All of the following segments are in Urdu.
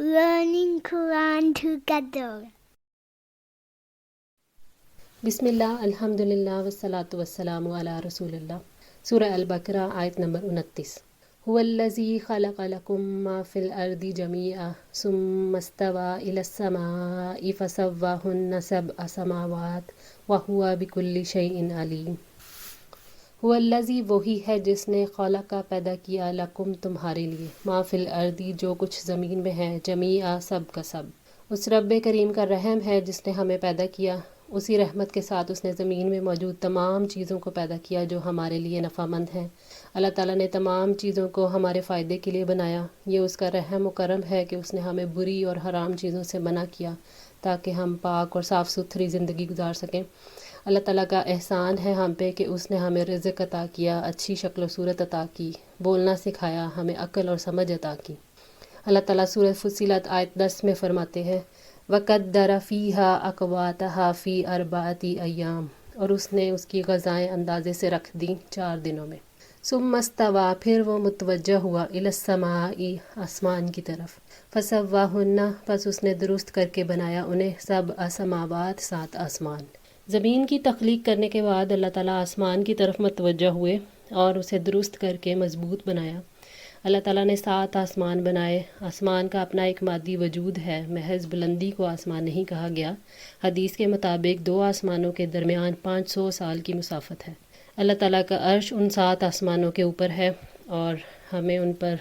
learning Quran together. بسم اللہ الحمدللہ والصلاۃ والسلام علی رسول اللہ۔ سورہ البقرہ آیت نمبر 29۔ هو الذی خلق لکم ما فی الارض جمیعا ثم استوی الی السماء فسواہن سبع سماوات وہو بکل شیء علیم۔ هو الذی وہی ہے جس نے خلق پیدا کیا لکم تمہارے لیے، ما فی الارض جو کچھ زمین میں ہے، جمیعا سب کا سب۔ اس رب کریم کا رحم ہے جس نے ہمیں پیدا کیا، اسی رحمت کے ساتھ اس نے زمین میں موجود تمام چیزوں کو پیدا کیا جو ہمارے لیے نفع مند ہیں۔ اللہ تعالیٰ نے تمام چیزوں کو ہمارے فائدے کے لیے بنایا۔ یہ اس کا رحم و کرم ہے کہ اس نے ہمیں بری اور حرام چیزوں سے منع کیا تاکہ ہم پاک اور صاف ستھری زندگی گزار سکیں۔ اللہ تعالیٰ کا احسان ہے ہم پہ کہ اس نے ہمیں رزق عطا کیا، اچھی شکل و صورت عطا کی، بولنا سکھایا، ہمیں عقل اور سمجھ عطا کی۔ اللہ تعالیٰ سورہ فصلت آیت 10 میں فرماتے ہیں وَقَدَّرَ فِيهَا أَقْوَاتَهَا فِي أَرْبَعَةِ أَيَّامٍ، اور اس نے اس کی غذائیں اندازے سے رکھ دیں 4 دنوں میں۔ ثُمَّ اسْتَوَىٰ، پھر وہ متوجہ ہوا إِلَى السَّمَاءِ، آسمان کی طرف، فَسَوَّاهُنَّ، پس اس نے درست کر کے بنایا انہیں، سبع سماوات، 7 آسمان۔ زمین کی تخلیق کرنے کے بعد اللہ تعالیٰ آسمان کی طرف متوجہ ہوئے اور اسے درست کر کے مضبوط بنایا۔ اللہ تعالیٰ نے 7 آسمان بنائے۔ آسمان کا اپنا ایک مادی وجود ہے، محض بلندی کو آسمان نہیں کہا گیا۔ حدیث کے مطابق 2 آسمانوں کے درمیان 500 سال کی مسافت ہے۔ اللہ تعالیٰ کا عرش ان 7 آسمانوں کے اوپر ہے اور ہمیں ان پر،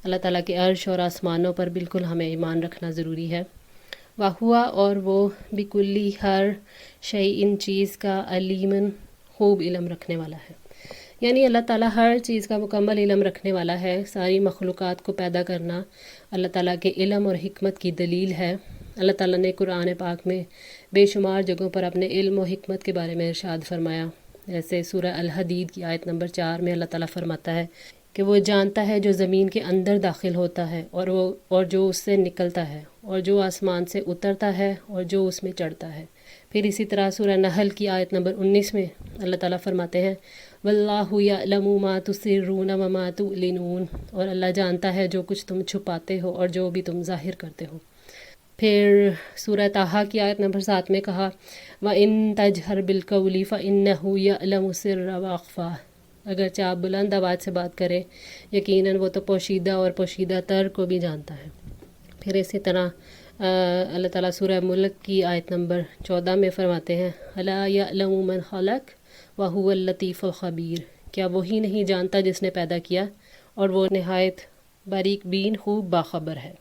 اللہ تعالیٰ کے عرش اور آسمانوں پر بالکل ہمیں ایمان رکھنا ضروری ہے۔ وَهُوَ، اور وہ، بِكُلِّ، ہر، شیء، چیز کا، علیمًا، خوب علم رکھنے والا ہے۔ یعنی اللہ تعالیٰ ہر چیز کا مکمل علم رکھنے والا ہے۔ ساری مخلوقات کو پیدا کرنا اللہ تعالیٰ کے علم اور حکمت کی دلیل ہے۔ اللہ تعالیٰ نے قرآن پاک میں بے شمار جگہوں پر اپنے علم و حکمت کے بارے میں ارشاد فرمایا۔ جیسے سورہ الحدید کی آیت نمبر 4 میں اللہ تعالیٰ فرماتا ہے کہ وہ جانتا ہے جو زمین کے اندر داخل ہوتا ہے اور جو اس سے نکلتا ہے، اور جو آسمان سے اترتا ہے اور جو اس میں چڑھتا ہے۔ پھر اسی طرح سورہ نحل کی آیت نمبر 19 میں اللہ تعالیٰ فرماتے ہیں وَاللَّهُ يَعْلَمُ مَا تُسِرُّونَ وَمَا تُعْلِنُونَ، اور اللہ جانتا ہے جو کچھ تم چھپاتے ہو اور جو بھی تم ظاہر کرتے ہو۔ پھر سورہ طٰہٰ کی آیت نمبر 7 میں کہا وَإِن تَجْهَرْ بِالْقَوْلِ فَإِنَّهُ يَعْلَمُ السِّرَّ وَأَخْفَى، اگرچہ آپ بلند آواز سے بات کریں، یقیناً وہ تو پوشیدہ اور پوشیدہ تر کو بھی جانتا ہے۔ پھر اسی طرح اللہ تعالیٰ سورہ ملک کی آیت نمبر 14 میں فرماتے ہیں أَلَا يَعْلَمُ مَنْ خَلَقَ وَهُوَ اللَّطِيفُ الْخَبِيرُ، کیا وہی نہیں جانتا جس نے پیدا کیا اور وہ نہایت باریک بین خوب باخبر ہے۔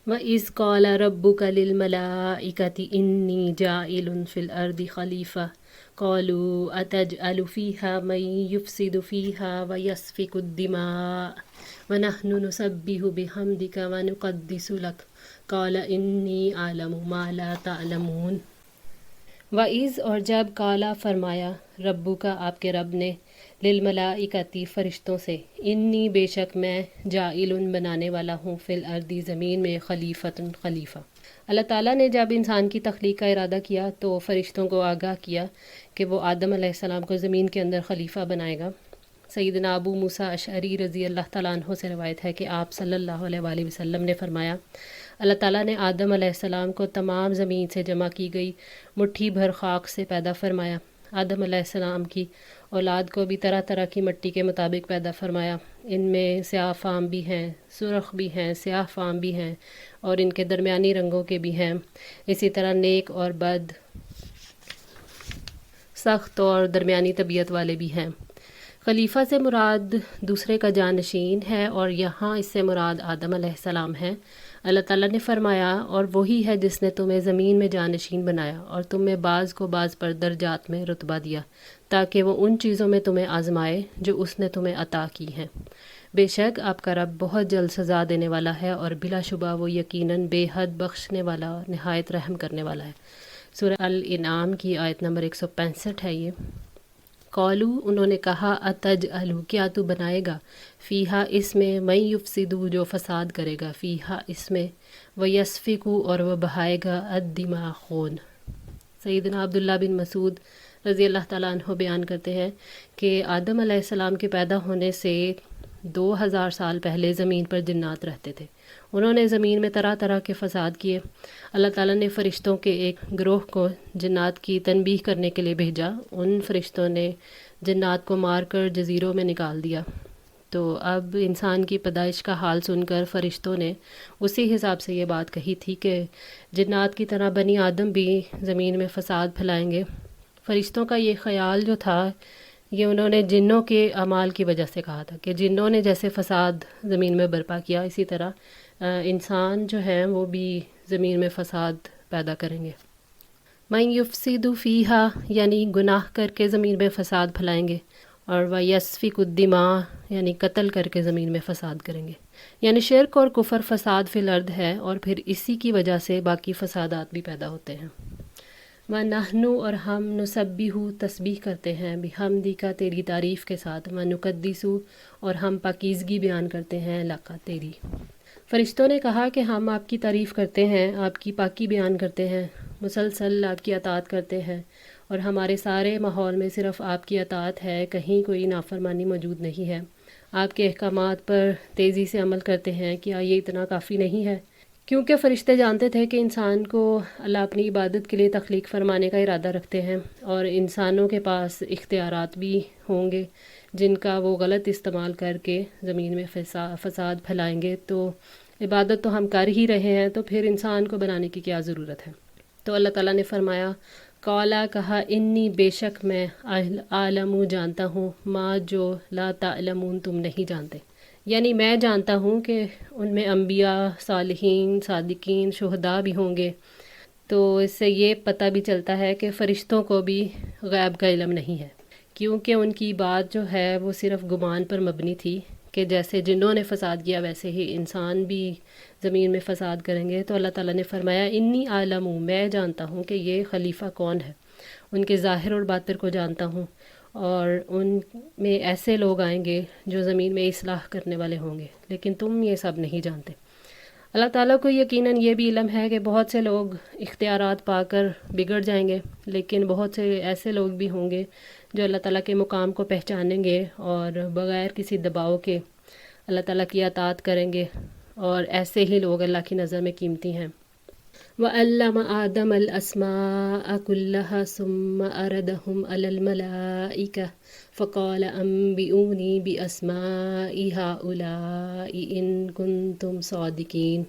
وَإِذْ قَالَ رَبُّكَ لِلْمَلَائِكَةِ إِنِّي جَاعِلٌ فِي الْأَرْضِ خَلِيفَةً قَالُوا أَتَجْعَلُ فِيهَا مَن يُفْسِدُ فِيهَا وَيَسْفِكُ الدِّمَاءَ وَنَحْنُ نُسَبِّحُ بِحَمْدِكَ وَنُقَدِّسُ لَكَ قَالَ إِنِّي أَعْلَمُ مَا لَا تَعْلَمُونَ۔ وَإِذْ، اور جب، قالا فرمایا، ربو کا آپ کے رب نے، للملائکتی فرشتوں سے، انی بے شک میں، جاعل بنانے والا ہوں، فی الارض زمین میں، خلیفتن خلیفہ۔ اللہ تعالیٰ نے جب انسان کی تخلیق کا ارادہ کیا تو فرشتوں کو آگاہ کیا کہ وہ آدم علیہ السلام کو زمین کے اندر خلیفہ بنائے گا۔ سیدنا ابو موسیٰ اشعری رضی اللہ تعالیٰ عنہ سے روایت ہے کہ آپ صلی اللہ علیہ وآلہ وسلم نے فرمایا اللہ تعالیٰ نے آدم علیہ السلام کو تمام زمین سے جمع کی گئی مٹھی بھر خاک سے پیدا فرمایا۔ آدم علیہ السلام کی اولاد کو بھی طرح طرح کی مٹی کے مطابق پیدا فرمایا۔ ان میں سیاہ فام بھی ہیں، سرخ بھی ہیں، سیاہ فام بھی ہیں، اور ان کے درمیانی رنگوں کے بھی ہیں۔ اسی طرح نیک اور بد، سخت اور درمیانی طبیعت والے بھی ہیں۔ خلیفہ سے مراد دوسرے کا جانشین ہے، اور یہاں اس سے مراد آدم علیہ السلام ہے۔ اللہ تعالیٰ نے فرمایا اور وہی ہے جس نے تمہیں زمین میں جانشین بنایا اور تم میں بعض کو بعض پر درجات میں رتبہ دیا تاکہ وہ ان چیزوں میں تمہیں آزمائے جو اس نے تمہیں عطا کی ہیں۔ بے شک آپ کا رب بہت جلد سزا دینے والا ہے اور بلا شبہ وہ یقیناً بے حد بخشنے والا اور نہایت رحم کرنے والا ہے۔ سورہ الانعام کی آیت نمبر 165 ہے یہ۔ قالو، انہوں نے کہا اتجعلو، کیا تو بنائے گا، فیہا اس میں، من یفسدو جو فساد کرے گا، فیہا اس میں، ویسفکو اور وہ بہائے گا، الدماء خون۔ سیدنا عبداللہ بن مسعود رضی اللہ تعالیٰ عنہ بیان کرتے ہیں کہ آدم علیہ السلام کے پیدا ہونے سے 2000 سال پہلے زمین پر جنات رہتے تھے۔ انہوں نے زمین میں طرح طرح کے فساد کیے۔ اللہ تعالیٰ نے فرشتوں کے ایک گروہ کو جنات کی تنبیہ کرنے کے لیے بھیجا۔ ان فرشتوں نے جنات کو مار کر جزیروں میں نکال دیا۔ تو اب انسان کی پیدائش کا حال سن کر فرشتوں نے اسی حساب سے یہ بات کہی تھی کہ جنات کی طرح بنی آدم بھی زمین میں فساد پھیلائیں گے۔ فرشتوں کا یہ خیال جو تھا یہ انہوں نے جنوں کے اعمال کی وجہ سے کہا تھا کہ جنوں نے جیسے فساد زمین میں برپا کیا، اسی طرح انسان جو ہیں وہ بھی زمین میں فساد پیدا کریں گے۔ مَن یفسد فیہا یعنی گناہ کر کے زمین میں فساد پھیلائیں گے، اور وَیَسْفِکُ الدِّمَاء یعنی قتل کر کے زمین میں فساد کریں گے۔ یعنی شرک اور کفر فساد فی الارض ہے، اور پھر اسی کی وجہ سے باقی فسادات بھی پیدا ہوتے ہیں۔ وَنَحْنُ اور ہم نُسَبِّحُ تسبیح کرتے ہیں، بِحَمْدِکَ تیری تعریف کے ساتھ، وَنُقَدِّسُ اور ہم پاکیزگی بیان کرتے ہیں لَکَ تیری۔ فرشتوں نے کہا کہ ہم آپ کی تعریف کرتے ہیں، آپ کی پاکی بیان کرتے ہیں، مسلسل آپ کی اطاعت کرتے ہیں، اور ہمارے سارے ماحول میں صرف آپ کی اطاعت ہے، کہیں کوئی نافرمانی موجود نہیں ہے۔ آپ کے احکامات پر تیزی سے عمل کرتے ہیں، کیا یہ اتنا کافی نہیں ہے؟ کیونکہ فرشتے جانتے تھے کہ انسان کو اللہ اپنی عبادت کے لیے تخلیق فرمانے کا ارادہ رکھتے ہیں، اور انسانوں کے پاس اختیارات بھی ہوں گے جن کا وہ غلط استعمال کر کے زمین میں فساد پھیلائیں گے۔ تو عبادت تو ہم کر ہی رہے ہیں، تو پھر انسان کو بنانے کی کیا ضرورت ہے؟ تو اللہ تعالیٰ نے فرمایا، قالا کہا، انی بے شک میں، عالم جانتا ہوں، ما جو لا تعلمون تم نہیں جانتے، یعنی میں جانتا ہوں کہ ان میں انبیاء، صالحین، صادقین، شہداء بھی ہوں گے۔ تو اس سے یہ پتہ بھی چلتا ہے کہ فرشتوں کو بھی غیب کا علم نہیں ہے، کیونکہ ان کی بات جو ہے وہ صرف گمان پر مبنی تھی کہ جیسے جنوں نے فساد کیا ویسے ہی انسان بھی زمین میں فساد کریں گے۔ تو اللہ تعالیٰ نے فرمایا، انی عالم، میں جانتا ہوں کہ یہ خلیفہ کون ہے، ان کے ظاہر اور باطن کو جانتا ہوں، اور ان میں ایسے لوگ آئیں گے جو زمین میں اصلاح کرنے والے ہوں گے، لیکن تم یہ سب نہیں جانتے۔ اللہ تعالیٰ کو یقیناً یہ بھی علم ہے کہ بہت سے لوگ اختیارات پا کر بگڑ جائیں گے، لیکن بہت سے ایسے لوگ بھی ہوں گے جو اللہ تعالیٰ کے مقام کو پہچانیں گے اور بغیر کسی دباؤ کے اللہ تعالیٰ کی اطاعت کریں گے، اور ایسے ہی لوگ اللہ کی نظر میں قیمتی ہیں۔ وَعَلَّمَ آدَمَ الْأَسْمَاءَ كُلَّهَا ثُمَّ عَرَضَهُمْ عَلَى الْمَلَائِكَةِ فَقَالَ أَنبِئُونِي بِأَسْمَاءِ هَؤُلَاءِ إِن كُنتُمْ صَادِقِينَ۔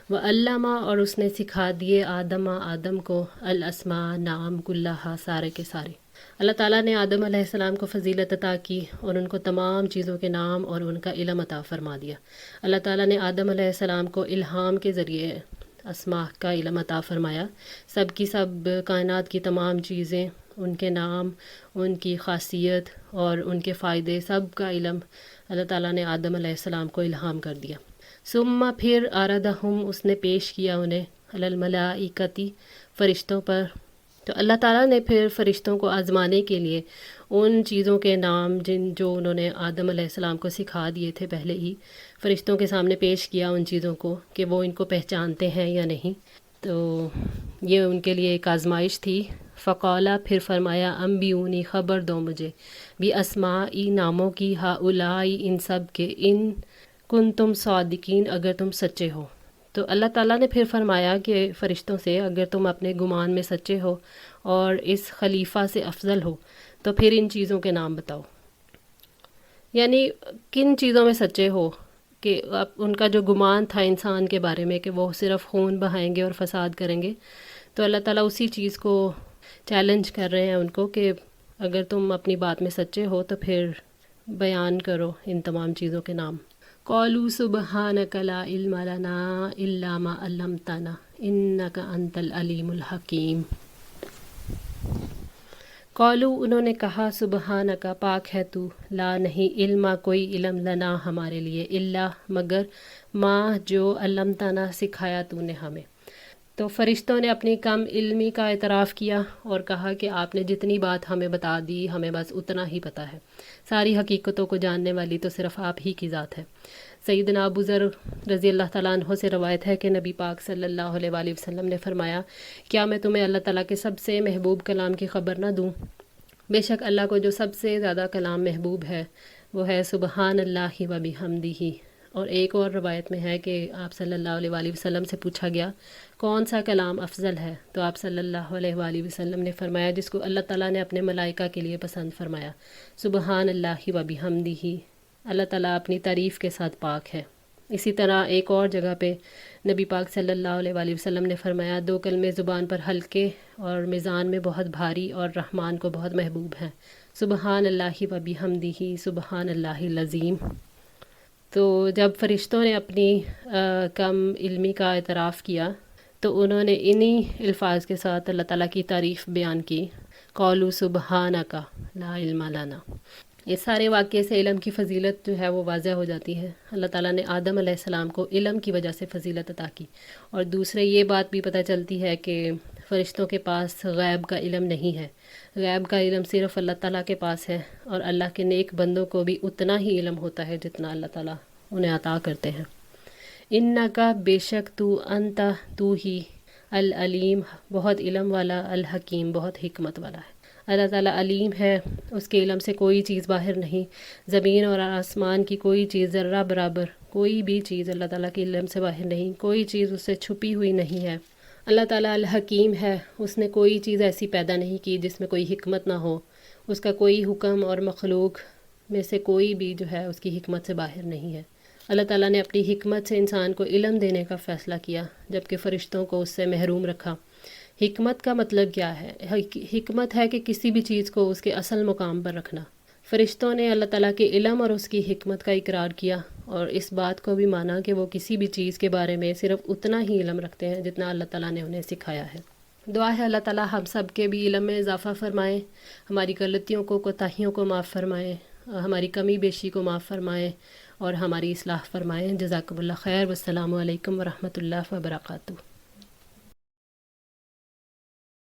وَعَلَّمَ اور اس نے سکھا دیے آدم کو، الاسماء نام، کلہا سارے کے سارے۔ اللہ تعالیٰ نے آدم علیہ السلام کو فضیلت عطا کی اور ان کو تمام چیزوں کے نام اور ان کا علم عطا فرما دیا۔ اللہ تعالیٰ نے آدم علیہ السلام کو الہام کے ذریعے اسماء کا علم عطا فرمایا، سب کی سب کائنات کی تمام چیزیں، ان کے نام، ان کی خاصیت اور ان کے فائدے، سب کا علم اللہ تعالیٰ نے آدم علیہ السلام کو الہام کر دیا۔ ثم پھر عرضہم اس نے پیش کیا انہیں، علی الملائکتی فرشتوں پر۔ تو اللہ تعالیٰ نے پھر فرشتوں کو آزمانے کے لیے ان چیزوں کے نام جو انہوں نے آدم علیہ السلام کو سکھا دیے تھے پہلے ہی، فرشتوں کے سامنے پیش کیا ان چیزوں کو کہ وہ ان کو پہچانتے ہیں یا نہیں۔ تو یہ ان کے لیے ایک آزمائش تھی۔ فقالا پھر فرمایا، انبئونی خبر دو مجھے، بھی اسمائی ناموں کی، ہؤلائی ان سب کے، ان کنتم صادقین اگر تم سچے ہو۔ تو اللہ تعالیٰ نے پھر فرمایا کہ فرشتوں سے، اگر تم اپنے گمان میں سچے ہو اور اس خلیفہ سے افضل ہو تو پھر ان چیزوں کے نام بتاؤ۔ یعنی کن چیزوں میں سچے ہو؟ کہ ان کا جو گمان تھا انسان کے بارے میں کہ وہ صرف خون بہائیں گے اور فساد کریں گے، تو اللہ تعالیٰ اسی چیز کو چیلنج کر رہے ہیں ان کو کہ اگر تم اپنی بات میں سچے ہو تو پھر بیان کرو ان تمام چیزوں کے نام۔ قالوا سبحانک لا علم لنا الا ما علمتنا انک انت العلیم الحکیم۔ قالوا انہوں نے کہا، سبحانک پاک ہے تو، لا نہیں، علم کوئی علم، لنا ہمارے لیے، الا مگر، ما جو، علمتنا سکھایا تو نے ہمیں۔ تو فرشتوں نے اپنی کم علمی کا اعتراف کیا اور کہا کہ آپ نے جتنی بات ہمیں بتا دی ہمیں بس اتنا ہی پتہ ہے، ساری حقیقتوں کو جاننے والی تو صرف آپ ہی کی ذات ہے۔ سیدنا ابو ذر رضی اللہ تعالیٰ عنہ سے روایت ہے کہ نبی پاک صلی اللہ علیہ وآلہ وسلم نے فرمایا، کیا میں تمہیں اللہ تعالیٰ کے سب سے محبوب کلام کی خبر نہ دوں؟ بے شک اللہ کو جو سب سے زیادہ کلام محبوب ہے وہ ہے سبحان اللہ و بحمدہ، اور ایک اور روایت میں ہے کہ آپ صلی اللہ علیہ وآلہ وسلم سے پوچھا گیا کون سا کلام افضل ہے، تو آپ صلی اللہ علیہ وآلہ وسلم نے فرمایا جس کو اللہ تعالیٰ نے اپنے ملائکہ کے لیے پسند فرمایا، سبحان اللہ و بحمدہ، اللہ تعالیٰ اپنی تعریف کے ساتھ پاک ہے۔ اسی طرح ایک اور جگہ پہ نبی پاک صلی اللہ علیہ وآلہ وسلم نے فرمایا دو کلمے زبان پر ہلکے اور میزان میں بہت بھاری اور رحمان کو بہت محبوب ہیں، سبحان اللہ و بحمدہ، سبحان اللہ العظیم۔ تو جب فرشتوں نے اپنی کم علمی کا اعتراف کیا تو انہوں نے انہی الفاظ کے ساتھ اللہ تعالیٰ کی تعریف بیان کی، قولوا سبحانک لا علم لنا۔ یہ سارے واقعے سے علم کی فضیلت جو ہے وہ واضح ہو جاتی ہے۔ اللہ تعالیٰ نے آدم علیہ السلام کو علم کی وجہ سے فضیلت عطا کی، اور دوسرے یہ بات بھی پتہ چلتی ہے کہ فرشتوں کے پاس غیب کا علم نہیں ہے، غیب کا علم صرف اللہ تعالیٰ کے پاس ہے، اور اللہ کے نیک بندوں کو بھی اتنا ہی علم ہوتا ہے جتنا اللہ تعالیٰ انہیں عطا کرتے ہیں۔ انکا بے شک تو ہی العلیم، بہت علم والا، الحکیم، بہت حکمت والا ہے۔ اللہ تعالیٰ علیم ہے، اس کے علم سے کوئی چیز باہر نہیں، زمین اور آسمان کی کوئی چیز ذرہ برابر، کوئی بھی چیز اللہ تعالیٰ کے علم سے باہر نہیں، کوئی چیز اس سے چھپی ہوئی نہیں ہے۔ اللہ تعالیٰ الحکیم ہے، اس نے کوئی چیز ایسی پیدا نہیں کی جس میں کوئی حکمت نہ ہو، اس کا کوئی حکم اور مخلوق میں سے کوئی بھی جو ہے اس کی حکمت سے باہر نہیں ہے۔ اللہ تعالیٰ نے اپنی حکمت سے انسان کو علم دینے کا فیصلہ کیا، جبکہ فرشتوں کو اس سے محروم رکھا۔ حکمت کا مطلب کیا ہے؟ حکمت ہے کہ کسی بھی چیز کو اس کے اصل مقام پر رکھنا۔ فرشتوں نے اللہ تعالیٰ کے علم اور اس کی حکمت کا اقرار کیا، اور اس بات کو بھی مانا کہ وہ کسی بھی چیز کے بارے میں صرف اتنا ہی علم رکھتے ہیں جتنا اللہ تعالیٰ نے انہیں سکھایا ہے۔ دعا ہے اللہ تعالیٰ ہم سب کے بھی علم میں اضافہ فرمائیں، ہماری غلطیوں کو، کوتاہیوں کو معاف فرمائیں، ہماری کمی بیشی کو معاف فرمائیں اور ہماری اصلاح فرمائیں۔ جزاکم اللہ خیر، والسلام علیکم ورحمۃ اللہ وبرکاتہ۔